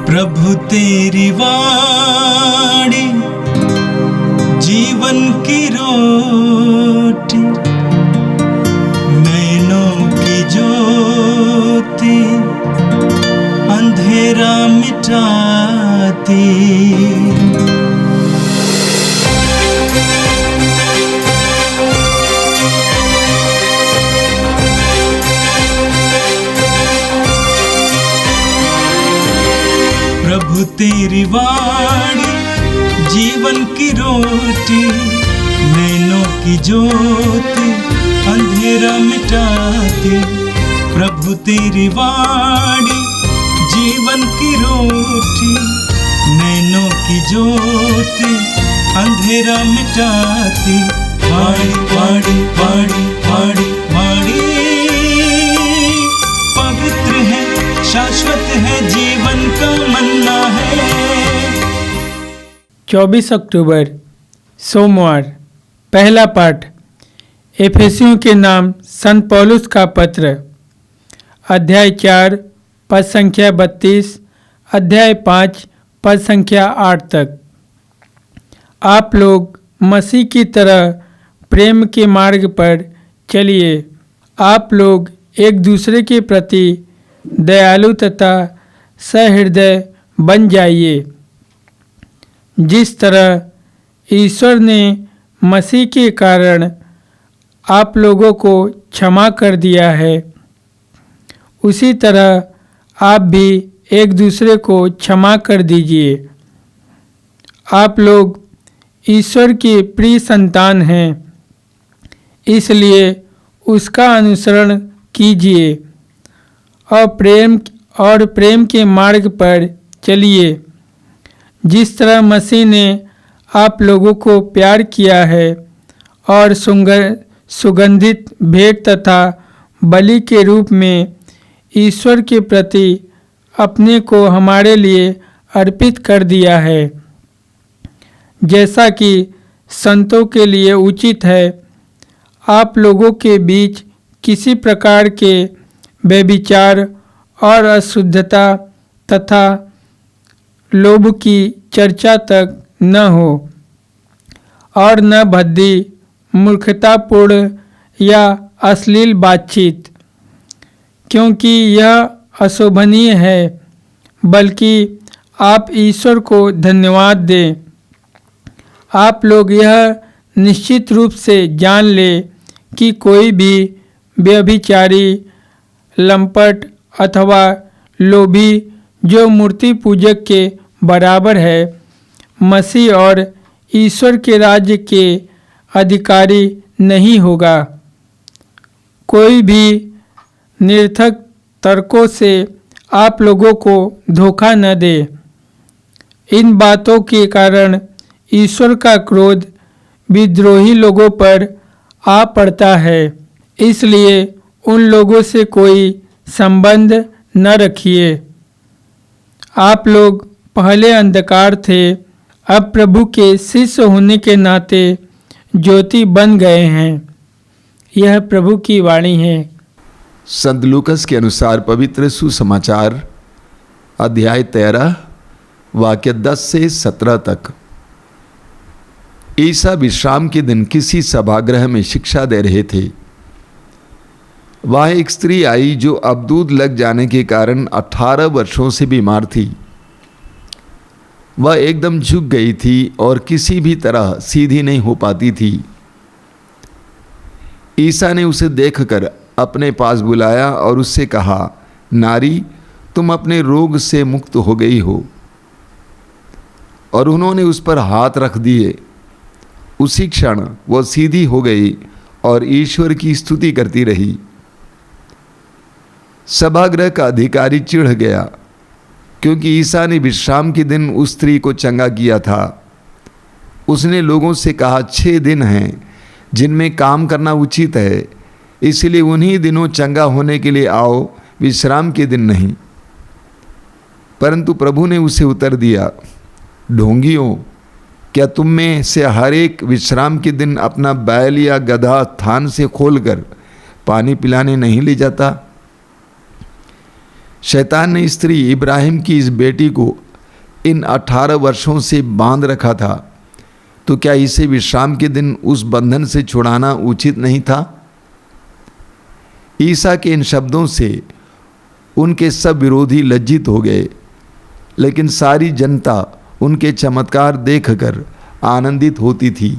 प्रभु तेरी वाणी जीवन की रोटी, नैनों की ज्योति अंधेरा मिटाती। प्रभु तेरी वाणी जीवन की रोटी, नैनों की ज्योति अंधेरा मिटाती। प्रभु तेरी वाणी जीवन की रोटी, नैनों की ज्योति अंधेरा मिटाती। वाणी वाणी वाणी वाणी वाणी पवित्र है, शाश्वत है, जीवन का मन्ना है। 24 अक्टूबर सोमवार। पहला पाठ एफेसियों के नाम संत पौलुस का पत्र, अध्याय 4 पद संख्या 32, अध्याय 5 पद संख्या 8 तक। आप लोग मसीह की तरह प्रेम के मार्ग पर चलिए। आप लोग एक दूसरे के प्रति दयालु तथा सहृदय बन जाइए। जिस तरह ईश्वर ने मसीह के कारण आप लोगों को क्षमा कर दिया है, उसी तरह आप भी एक दूसरे को क्षमा कर दीजिए। आप लोग ईश्वर की प्रिय संतान हैं, इसलिए उसका अनुसरण कीजिए और प्रेम के मार्ग पर चलिए। जिस तरह मसीह ने आप लोगों को प्यार किया है और सुगंधित भेंट तथा बलि के रूप में ईश्वर के प्रति अपने को हमारे लिए अर्पित कर दिया है, जैसा कि संतों के लिए उचित है। आप लोगों के बीच किसी प्रकार के व्यभिचार और अशुद्धता तथा लोभ की चर्चा तक न हो, और न भद्दी, मूर्खतापूर्ण या अश्लील बातचीत, क्योंकि यह अशोभनीय है। बल्कि आप ईश्वर को धन्यवाद दें। आप लोग यह निश्चित रूप से जान लें कि कोई भी व्यभिचारी, लंपट अथवा लोभी जो मूर्ति पूजक के बराबर है, मसीह और ईश्वर के राज्य के अधिकारी नहीं होगा। कोई भी निरर्थक तर्कों से आप लोगों को धोखा न दे। इन बातों के कारण ईश्वर का क्रोध विद्रोही लोगों पर आ पड़ता है, इसलिए उन लोगों से कोई संबंध न रखिए। आप लोग पहले अंधकार थे, अब प्रभु के शिष्य होने के नाते ज्योति बन गए हैं। यह प्रभु की वाणी है। संत लूकस के अनुसार पवित्र सुसमाचार, अध्याय 13 वाक्य 10 से 17 तक। ईसा विश्राम के दिन किसी सभागृह में शिक्षा दे रहे थे। वहाँ एक स्त्री आई जो अबदूद लग जाने के कारण 18 वर्षों से बीमार थी। वह एकदम झुक गई थी और किसी भी तरह सीधी नहीं हो पाती थी। ईसा ने उसे देखकर अपने पास बुलाया और उससे कहा, नारी, तुम अपने रोग से मुक्त हो गई हो। और उन्होंने उस पर हाथ रख दिए। उसी क्षण वह सीधी हो गई और ईश्वर की स्तुति करती रही। सभागृह का अधिकारी चिढ़ गया, क्योंकि ईसा ने विश्राम के दिन उस स्त्री को चंगा किया था। उसने लोगों से कहा, 6 दिन हैं जिनमें काम करना उचित है, इसलिए उन्हीं दिनों चंगा होने के लिए आओ, विश्राम के दिन नहीं। परंतु प्रभु ने उसे उत्तर दिया, ढोंगियों, क्या तुम में से हर एक विश्राम के दिन अपना बैल या गधा थान से खोलकर पानी पिलाने नहीं ले जाता? शैतान ने स्त्री इब्राहिम की इस बेटी को इन 18 वर्षों से बांध रखा था, तो क्या इसे विश्राम के दिन उस बंधन से छुड़ाना उचित नहीं था? ईसा के इन शब्दों से उनके सब विरोधी लज्जित हो गए, लेकिन सारी जनता उनके चमत्कार देखकर आनंदित होती थी।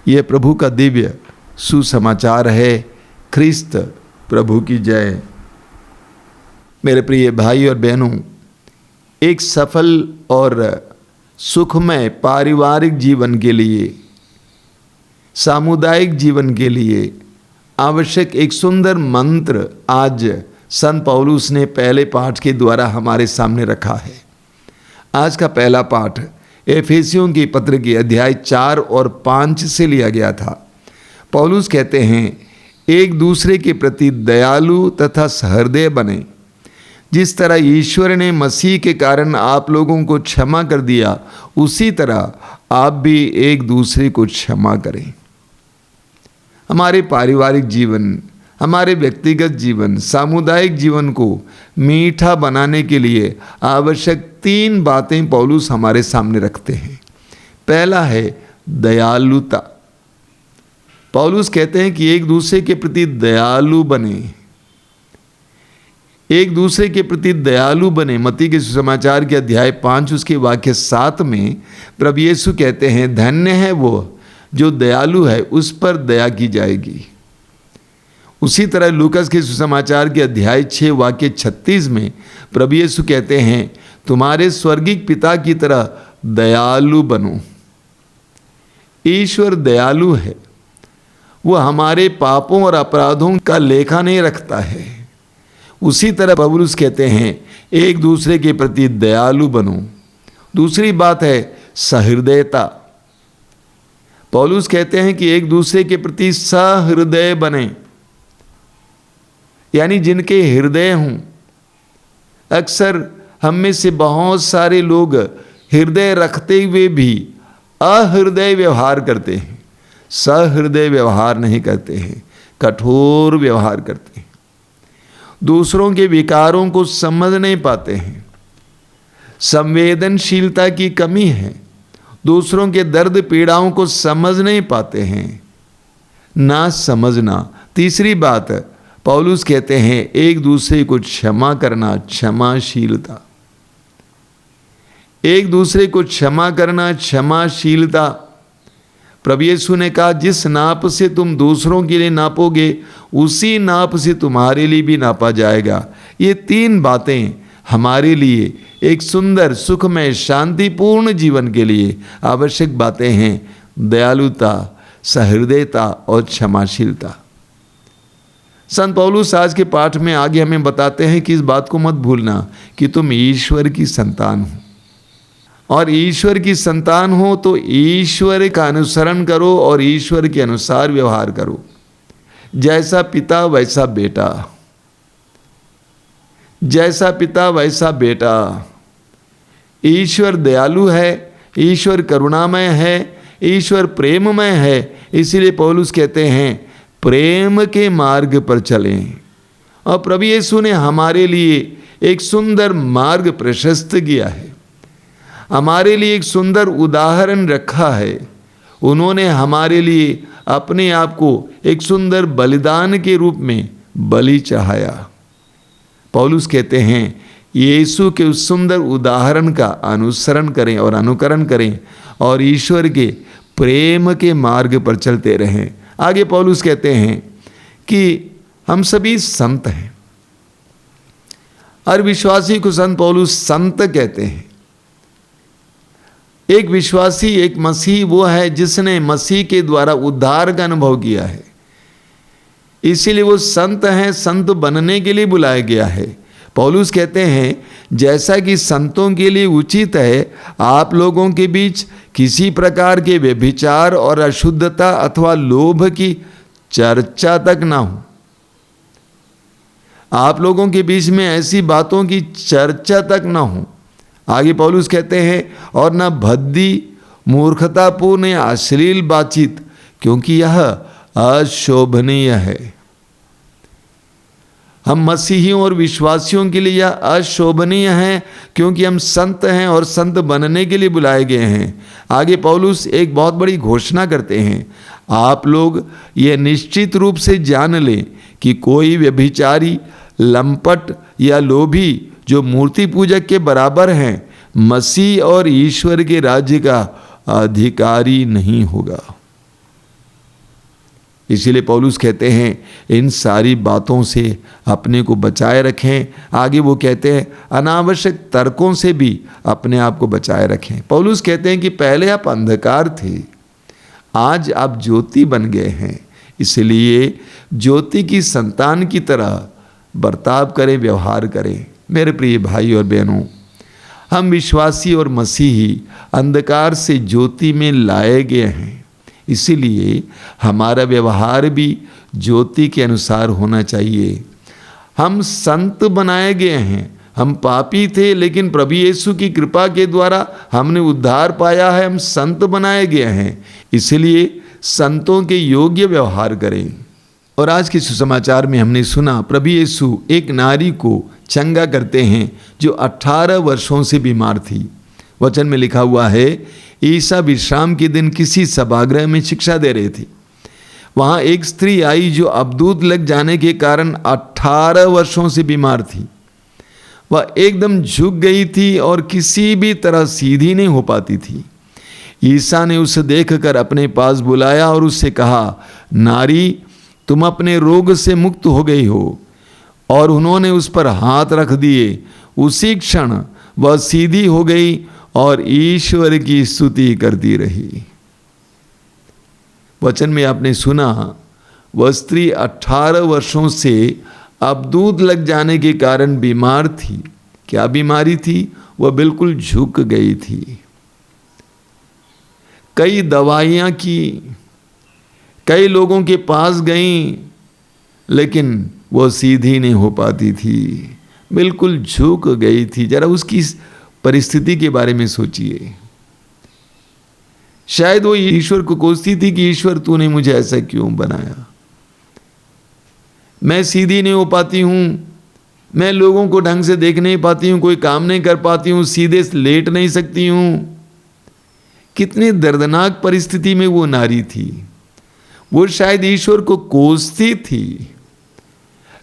यह प्रभु का दिव्य सुसमाचार है। ख्रिस्त प्रभु की जय। मेरे प्रिय भाई और बहनों, एक सफल और सुखमय पारिवारिक जीवन के लिए, सामुदायिक जीवन के लिए आवश्यक एक सुंदर मंत्र आज संत पौलुस ने पहले पाठ के द्वारा हमारे सामने रखा है। आज का पहला पाठ एफेसियों की पत्र के अध्याय 4 और 5 से लिया गया था। पौलुस कहते हैं, एक दूसरे के प्रति दयालु तथा सहृदय बने, जिस तरह ईश्वर ने मसीह के कारण आप लोगों को क्षमा कर दिया, उसी तरह आप भी एक दूसरे को क्षमा करें। हमारे पारिवारिक जीवन, हमारे व्यक्तिगत जीवन, सामुदायिक जीवन को मीठा बनाने के लिए आवश्यक 3 बातें पौलुस हमारे सामने रखते हैं। पहला है दयालुता। पौलुस कहते हैं कि एक दूसरे के प्रति दयालु बने, एक दूसरे के प्रति दयालु बने। मत्ती के सुसमाचार के अध्याय 5 उसके वाक्य 7 में प्रभु यीशु कहते हैं, धन्य है वो जो दयालु है, उस पर दया की जाएगी। उसी तरह लूकास के सुसमाचार के अध्याय 6 वाक्य 36 में प्रभु यीशु कहते हैं, तुम्हारे स्वर्गिक पिता की तरह दयालु बनो। ईश्वर दयालु है, वो हमारे पापों और अपराधों का लेखा नहीं रखता है। उसी तरह पौलुस कहते हैं, एक दूसरे के प्रति दयालु बनो। दूसरी बात है सहृदयता। पौलुस कहते हैं कि एक दूसरे के प्रति सहृदय बने, यानी जिनके हृदय हों। अक्सर हम में से बहुत सारे लोग हृदय रखते हुए भी अहृदय व्यवहार करते हैं, सहृदय व्यवहार नहीं करते हैं, कठोर व्यवहार करते हैं, दूसरों के विकारों को समझ नहीं पाते हैं, संवेदनशीलता की कमी है, दूसरों के दर्द पीड़ाओं को समझ नहीं पाते हैं, ना समझना। तीसरी बात पौलुस कहते हैं, एक दूसरे को क्षमा करना, क्षमाशीलता। एक दूसरे को क्षमा करना, क्षमाशीलता। प्रभु यीशु ने कहा, जिस नाप से तुम दूसरों के लिए नापोगे, उसी नाप से तुम्हारे लिए भी नापा जाएगा। ये 3 बातें हमारे लिए एक सुंदर, सुखमय, शांतिपूर्ण जीवन के लिए आवश्यक बातें हैं। दयालुता, सहृदयता और क्षमाशीलता। संत पौलुस आज के पाठ में आगे हमें बताते हैं कि इस बात को मत भूलना कि तुम ईश्वर की संतान हो, और ईश्वर की संतान हो तो ईश्वर का अनुसरण करो और ईश्वर के अनुसार व्यवहार करो। जैसा पिता वैसा बेटा, जैसा पिता वैसा बेटा। ईश्वर दयालु है, ईश्वर करुणामय है, ईश्वर प्रेममय है। इसीलिए पौलुस कहते हैं, प्रेम के मार्ग पर चलें। और प्रभु यीशु ने हमारे लिए एक सुंदर मार्ग प्रशस्त किया है, हमारे लिए एक सुंदर उदाहरण रखा है। उन्होंने हमारे लिए अपने आप को एक सुंदर बलिदान के रूप में बलि चढ़ाया। पौलुस कहते हैं, यीशु के उस सुंदर उदाहरण का अनुसरण करें और अनुकरण करें और ईश्वर के प्रेम के मार्ग पर चलते रहें। आगे पौलुस कहते हैं कि हम सभी संत हैं। हर विश्वासी को संत पौलुस संत कहते हैं। एक विश्वासी, एक मसीह वो है जिसने मसीह के द्वारा उद्धार का अनुभव किया है, इसीलिए वो संत हैं, संत बनने के लिए बुलाया गया है। पौलुस कहते हैं, जैसा कि संतों के लिए उचित है, आप लोगों के बीच किसी प्रकार के व्यभिचार और अशुद्धता अथवा लोभ की चर्चा तक ना हो। आप लोगों के बीच में ऐसी बातों की चर्चा तक ना हो। आगे पौलुस कहते हैं, और न भद्दी, मूर्खतापूर्ण या अश्लील बातचीत, क्योंकि यह अशोभनीय है। हम मसीहियों और विश्वासियों के लिए यह अशोभनीय है, क्योंकि हम संत हैं और संत बनने के लिए बुलाए गए हैं। आगे पौलुस एक बहुत बड़ी घोषणा करते हैं, आप लोग यह निश्चित रूप से जान लें कि कोई व्यभिचारी, लंपट या लोभी जो मूर्ति पूजक के बराबर हैं, मसीह और ईश्वर के राज्य का अधिकारी नहीं होगा। इसीलिए पौलुस कहते हैं इन सारी बातों से अपने को बचाए रखें। आगे वो कहते हैं अनावश्यक तर्कों से भी अपने आप को बचाए रखें। पौलुस कहते हैं कि पहले आप अंधकार थे, आज आप ज्योति बन गए हैं, इसलिए ज्योति की संतान की तरह बर्ताव करें, व्यवहार करें। मेरे प्रिय भाई और बहनों, हम विश्वासी और मसीही अंधकार से ज्योति में लाए गए हैं, इसीलिए हमारा व्यवहार भी ज्योति के अनुसार होना चाहिए। हम संत बनाए गए हैं, हम पापी थे लेकिन प्रभु यीशु की कृपा के द्वारा हमने उद्धार पाया है, हम संत बनाए गए हैं, इसलिए संतों के योग्य व्यवहार करें। और आज के सुसमाचार में हमने सुना प्रभु यीशु एक नारी को चंगा करते हैं जो 18 वर्षों से बीमार थी। वचन में लिखा हुआ है, ईसा विश्राम के दिन किसी सभागृह में शिक्षा दे रहे थे। वहाँ एक स्त्री आई जो अबदूत लग जाने के कारण 18 वर्षों से बीमार थी। वह एकदम झुक गई थी और किसी भी तरह सीधी नहीं हो पाती थी। ईसा ने उसे देखकर अपने पास बुलाया और उससे कहा, नारी, तुम अपने रोग से मुक्त हो गई हो। और उन्होंने उस पर हाथ रख दिए। उसी क्षण वह सीधी हो गई और ईश्वर की स्तुति करती रही। वचन में आपने सुना, वह स्त्री 18 वर्षों से अबदूत लग जाने के कारण बीमार थी। क्या बीमारी थी? वह बिल्कुल झुक गई थी। कई दवाइयां की, कई लोगों के पास गई, लेकिन वह सीधी नहीं हो पाती थी, बिल्कुल झुक गई थी। जरा उसकी परिस्थिति के बारे में सोचिए। शायद वो ईश्वर को कोसती थी कि ईश्वर तूने मुझे ऐसा क्यों बनाया, मैं सीधी नहीं हो पाती हूं, मैं लोगों को ढंग से देख नहीं पाती हूं, कोई काम नहीं कर पाती हूं, सीधे से लेट नहीं सकती हूं। कितनी दर्दनाक परिस्थिति में वो नारी थी। वो शायद ईश्वर को कोसती थी,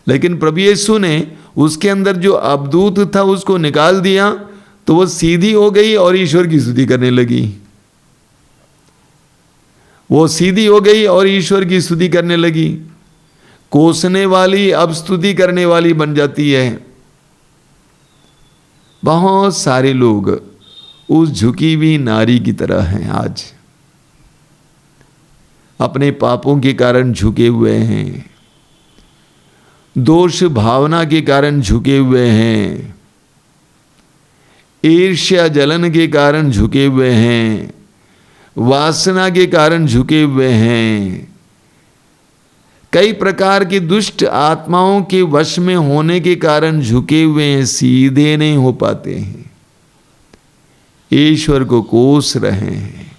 लेकिन प्रभु यीशु ने उसके अंदर जो अबदूत था उसको निकाल दिया, तो वो सीधी हो गई और ईश्वर की स्तुति करने लगी। वो सीधी हो गई और ईश्वर की स्तुति करने लगी। कोसने वाली अब स्तुति करने वाली बन जाती है। बहुत सारे लोग उस झुकी हुई नारी की तरह हैं। आज अपने पापों के कारण झुके हुए हैं, दोष भावना के कारण झुके हुए हैं, ईर्ष्या जलन के कारण झुके हुए हैं, वासना के कारण झुके हुए हैं, कई प्रकार की दुष्ट आत्माओं के वश में होने के कारण झुके हुए हैं, सीधे नहीं हो पाते हैं, ईश्वर को कोस रहे हैं,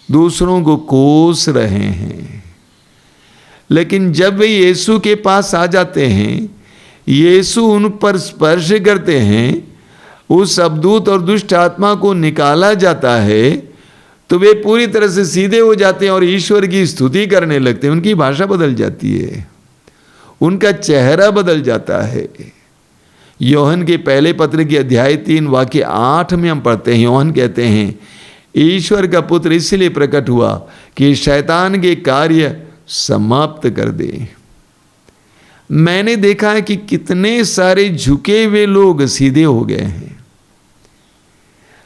दूसरों को कोस रहे हैं। लेकिन जब वे यीशु के पास आ जाते हैं, यीशु उन पर स्पर्श करते हैं, उस अबदूत और दुष्ट आत्मा को निकाला जाता है, तो वे पूरी तरह से सीधे हो जाते हैं और ईश्वर की स्तुति करने लगते हैं। उनकी भाषा बदल जाती है, उनका चेहरा बदल जाता है। योहन के पहले पत्र के अध्याय 3 वाक्य 8 में हम पढ़ते हैं, योहन कहते हैं, ईश्वर का पुत्र इसलिए प्रकट हुआ कि शैतान के कार्य समाप्त कर दे। मैंने देखा है कि कितने सारे झुके हुए लोग सीधे हो गए हैं।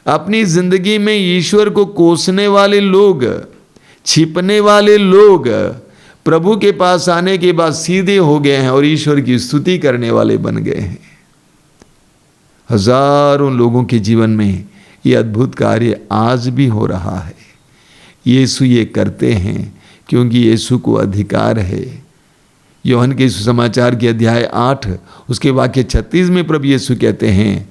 अपनी जिंदगी में ईश्वर को कोसने वाले लोग, छिपने वाले लोग प्रभु के पास आने के बाद सीधे हो गए हैं और ईश्वर की स्तुति करने वाले बन गए हैं। हजारों लोगों के जीवन में ये अद्भुत कार्य आज भी हो रहा है। यीशु ये करते हैं क्योंकि यीशु को अधिकार है। योहन के सुसमाचार के अध्याय 8 उसके वाक्य 36 में प्रभु यीशु कहते हैं,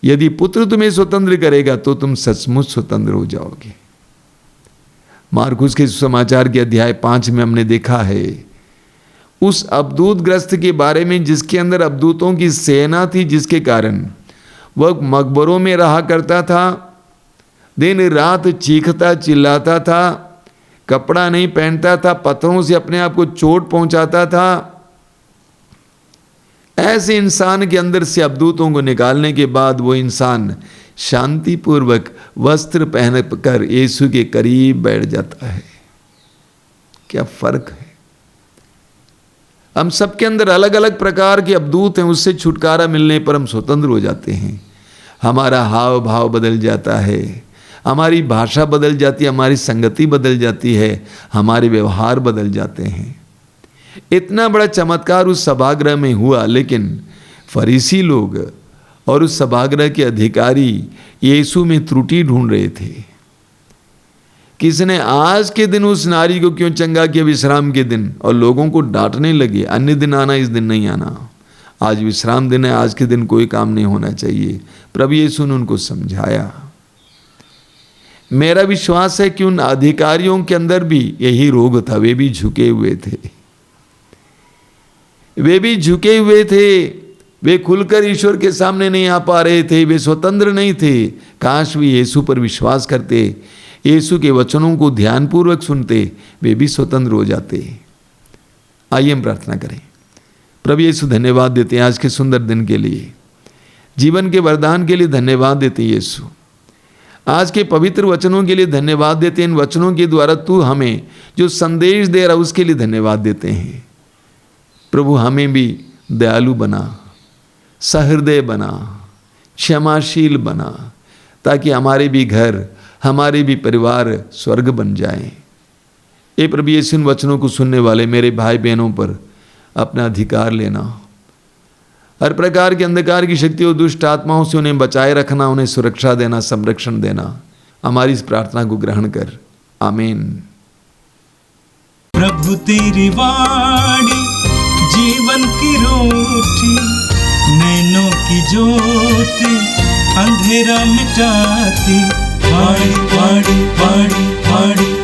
यदि पुत्र तुम्हें स्वतंत्र करेगा तो तुम सचमुच स्वतंत्र हो जाओगे। मार्कुस के सुसमाचार के अध्याय 5 में हमने देखा है, उस अवधूत ग्रस्त के बारे में जिसके अंदर अवधूतों की सेना थी, जिसके कारण वह मकबरों में रहा करता था, दिन रात चीखता चिल्लाता था, कपड़ा नहीं पहनता था, पत्थरों से अपने आप को चोट पहुंचाता था। ऐसे इंसान के अंदर से अवधूतों को निकालने के बाद वो इंसान शांतिपूर्वक वस्त्र पहनकर यीशु के करीब बैठ जाता है। क्या फर्क है। हम सबके अंदर अलग अलग प्रकार के अवधूत हैं, उससे छुटकारा मिलने पर हम स्वतंत्र हो जाते हैं। हमारा हाव भाव बदल जाता है, हमारी भाषा बदल जाती है, हमारी संगति बदल जाती है, हमारे व्यवहार बदल जाते हैं। इतना बड़ा चमत्कार उस सभागृह में हुआ, लेकिन फरीसी लोग और उस सभागृह के अधिकारी यीशु में त्रुटि ढूंढ रहे थे। किसने आज के दिन उस नारी को क्यों चंगा किया विश्राम के दिन, और लोगों को डांटने लगे, अन्य दिन आना, इस दिन नहीं आना, आज विश्राम दिन है, आज के दिन कोई काम नहीं होना चाहिए। प्रभु यीशु ने उनको समझाया। मेरा विश्वास है कि उन अधिकारियों के अंदर भी यही रोग था। वे भी झुके हुए थे, वे भी झुके हुए थे, वे खुलकर ईश्वर के सामने नहीं आ पा रहे थे, वे स्वतंत्र नहीं थे। काश वे यीशु पर विश्वास करते, यीशु के वचनों को ध्यानपूर्वक सुनते, वे भी स्वतंत्र हो जाते। आइए हम प्रार्थना करें। प्रभु यीशु धन्यवाद देते हैं आज के सुंदर दिन के लिए, जीवन के वरदान के लिए धन्यवाद देते हैं यीशु। आज के पवित्र वचनों के लिए धन्यवाद देते हैं। इन वचनों के द्वारा तू हमें जो संदेश दे रहा उसके लिए धन्यवाद देते हैं। प्रभु हमें भी दयालु बना, सहृदय बना, क्षमाशील बना, ताकि हमारे भी घर, हमारे भी परिवार स्वर्ग बन जाएं। ए प्रभु यीशु इन वचनों को सुनने वाले मेरे भाई बहनों पर अपना अधिकार लेना, हर प्रकार के अंधकार की शक्ति और दुष्ट आत्माओं से उन्हें बचाए रखना, उन्हें सुरक्षा देना, संरक्षण देना। हमारी इस प्रार्थना को ग्रहण कर। आमीन। प्रभु तेरी वाणी जीवन की रोटी, नैनों की ज्योति अंधेरा मिटाती। वाणी वाणी वाणी वाणी